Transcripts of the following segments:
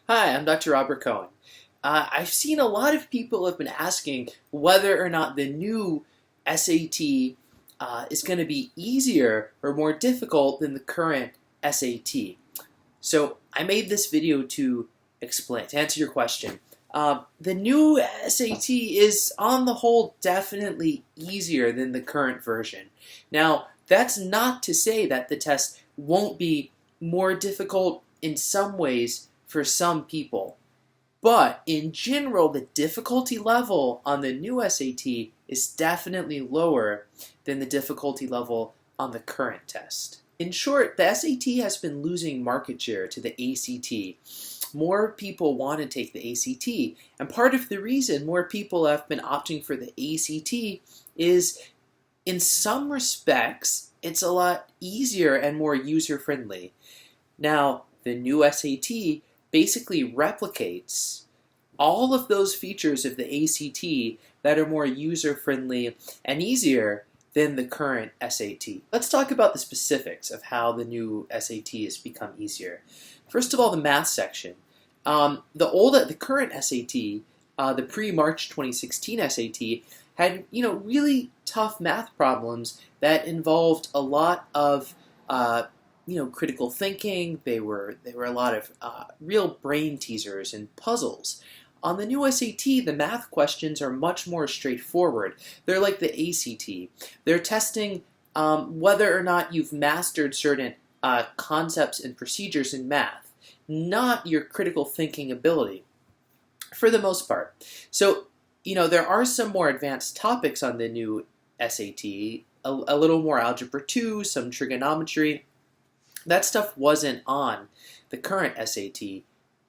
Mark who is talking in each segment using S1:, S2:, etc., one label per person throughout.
S1: Hi, I'm Dr. Robert Cohen. I've seen a lot of people have been asking whether or not the new SAT is going to be easier or more difficult than the current SAT. So I made this video to explain, to answer your question. The new SAT is, on the whole, definitely easier than the current version. Now, that's not to say that the test won't be more difficult in some ways for some people. But in general, the difficulty level on the new SAT is definitely lower than the difficulty level on the current test. In short, the SAT has been losing market share to the ACT. More people want to take the ACT, and part of the reason more people have been opting for the ACT is, in some respects, it's a lot easier and more user-friendly. Now, the new SAT basically replicates all of those features of the ACT that are more user-friendly and easier than the current SAT. Let's talk about the specifics of how the new SAT has become easier. First of all, the math section. The current SAT, the pre-March 2016 SAT, had really tough math problems that involved a lot of critical thinking. They were a lot of real brain teasers and puzzles. On the new SAT, the math questions are much more straightforward. They're like the ACT. They're testing whether or not you've mastered certain concepts and procedures in math, not your critical thinking ability, for the most part. So, there are some more advanced topics on the new SAT, a little more Algebra 2, some trigonometry. That stuff wasn't on the current SAT.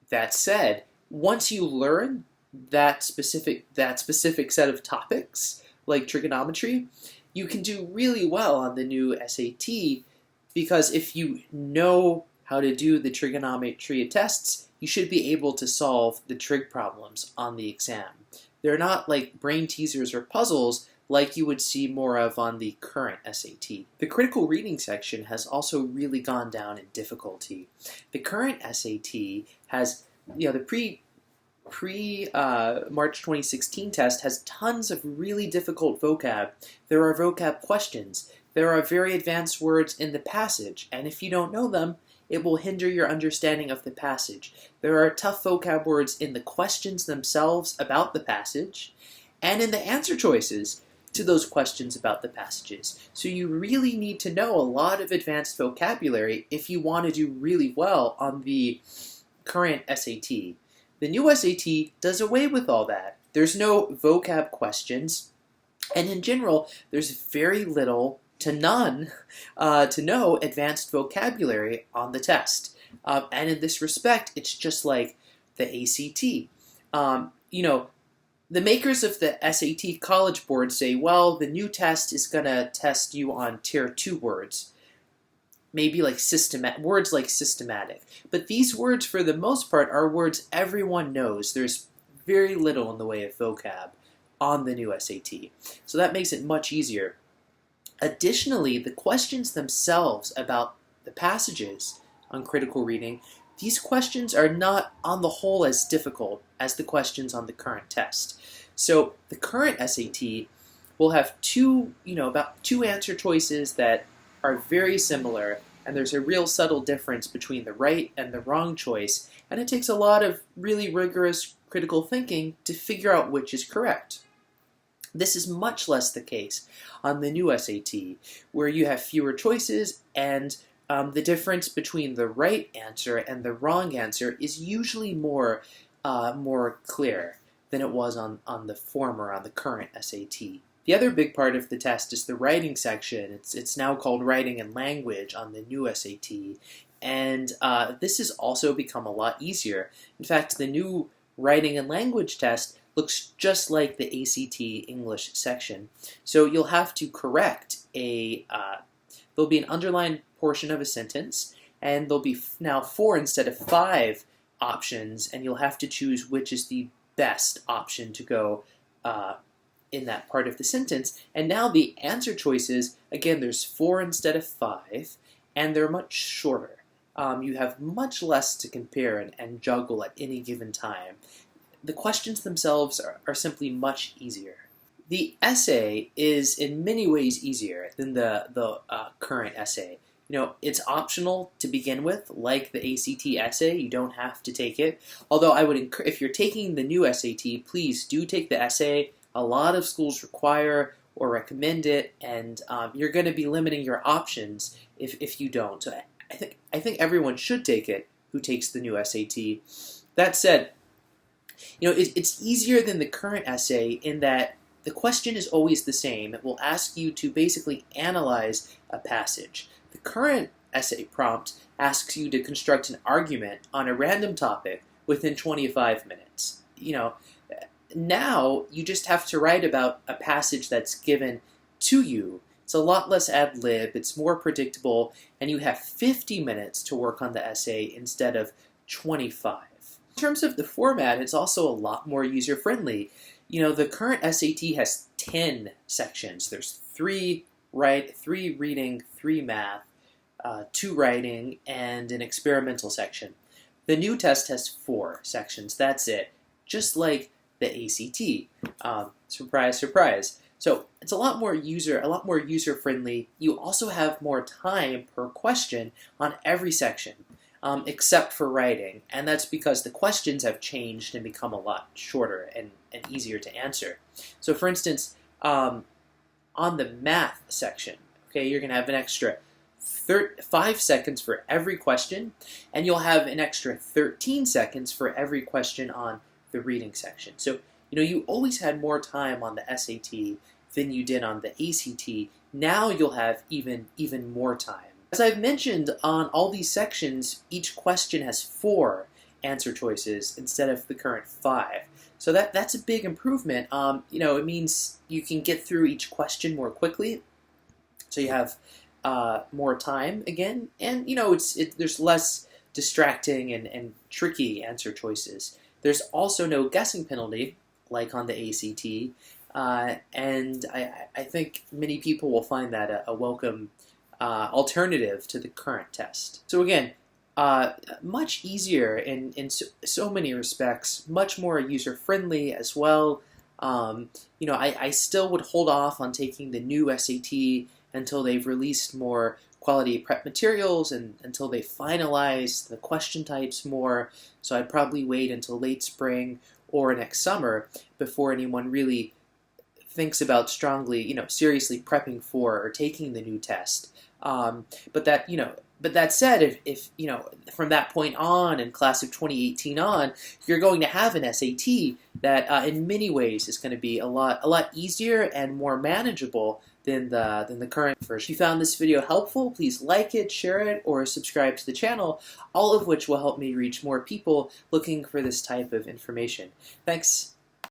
S1: That said, once you learn that specific set of topics, like trigonometry, you can do really well on the new SAT, because if you know how to do the trigonometry tests, you should be able to solve the trig problems on the exam. They're not like brain teasers or puzzles like you would see more of on the current SAT. The critical reading section has also really gone down in difficulty. The current SAT has, the pre-March 2016 test has tons of really difficult vocab. There are vocab questions. There are very advanced words in the passage, and if you don't know them, it will hinder your understanding of the passage. There are tough vocab words in the questions themselves about the passage, and in the answer choices to those questions about the passages. So you really need to know a lot of advanced vocabulary if you want to do really well on the current SAT. The new SAT does away with all that. There's no vocab questions, and in general, there's very little to none to no advanced vocabulary on the test. And in this respect, it's just like the ACT. The makers of the SAT College Board say, well, the new test is going to test you on Tier 2 words. Maybe like words like systematic. But these words, for the most part, are words everyone knows. There's very little in the way of vocab on the new SAT. So that makes it much easier. Additionally, the questions themselves about the passages on critical reading, these questions are not, on the whole, as difficult as the questions on the current test. So the current SAT will have about two answer choices that are very similar, and there's a real subtle difference between the right and the wrong choice, and it takes a lot of really rigorous critical thinking to figure out which is correct. This is much less the case on the new SAT, where you have fewer choices, and the difference between the right answer and the wrong answer is usually more clear than it was on the former, on the current SAT. The other big part of the test is the writing section. It's now called Writing and Language on the new SAT, and this has also become a lot easier. In fact, the new Writing and Language test looks just like the ACT English section. So you'll have to correct there'll be an underlined portion of a sentence, and there'll be now 4 instead of 5 options, and you'll have to choose which is the best option to go in that part of the sentence. And now the answer choices, again, there's 4 instead of 5, and they're much shorter. you have much less to compare and juggle at any given time. The questions themselves are simply much easier. The essay is in many ways easier than the current essay. It's optional to begin with, like the ACT essay. You don't have to take it. Although I would encourage, if you're taking the new SAT, please do take the essay. A lot of schools require or recommend it, and you're going to be limiting your options if you don't. So I think everyone should take it who takes the new SAT. That said, it's easier than the current essay in that the question is always the same. It will ask you to basically analyze a passage. The current essay prompt asks you to construct an argument on a random topic within 25 minutes. Now you just have to write about a passage that's given to you. It's a lot less ad lib, it's more predictable, and you have 50 minutes to work on the essay instead of 25. In terms of the format, it's also a lot more user-friendly. The current SAT has 10 sections. There's 3 reading, 3 math, 2 writing, and an experimental section. The new test has 4 sections. That's it. Just like the ACT. Surprise, surprise. So it's a lot more user-friendly. You also have more time per question on every section, except for writing, and that's because the questions have changed and become a lot shorter and easier to answer. So for instance, on the math section, okay, you're going to have an extra 5 seconds for every question, and you'll have an extra 13 seconds for every question on the reading section. So you always had more time on the SAT than you did on the ACT. Now you'll have even more time. As I've mentioned, on all these sections, each question has 4 answer choices instead of the current 5. So that's a big improvement. It means you can get through each question more quickly. So you have more time again, and there's less distracting and tricky answer choices. There's also no guessing penalty like on the ACT, and I think many people will find that a welcome alternative to the current test. So again, much easier in so many respects, much more user-friendly as well. I still would hold off on taking the new SAT until they've released more quality prep materials and until they finalize the question types more. So I'd probably wait until late spring or next summer before anyone really thinks about seriously prepping for or taking the new test. But that said, if from that point on, in class of 2018 on, you're going to have an SAT that in many ways is going to be a lot easier and more manageable than the current version. If you found this video helpful, please like it, share it, or subscribe to the channel, all of which will help me reach more people looking for this type of information. Thanks.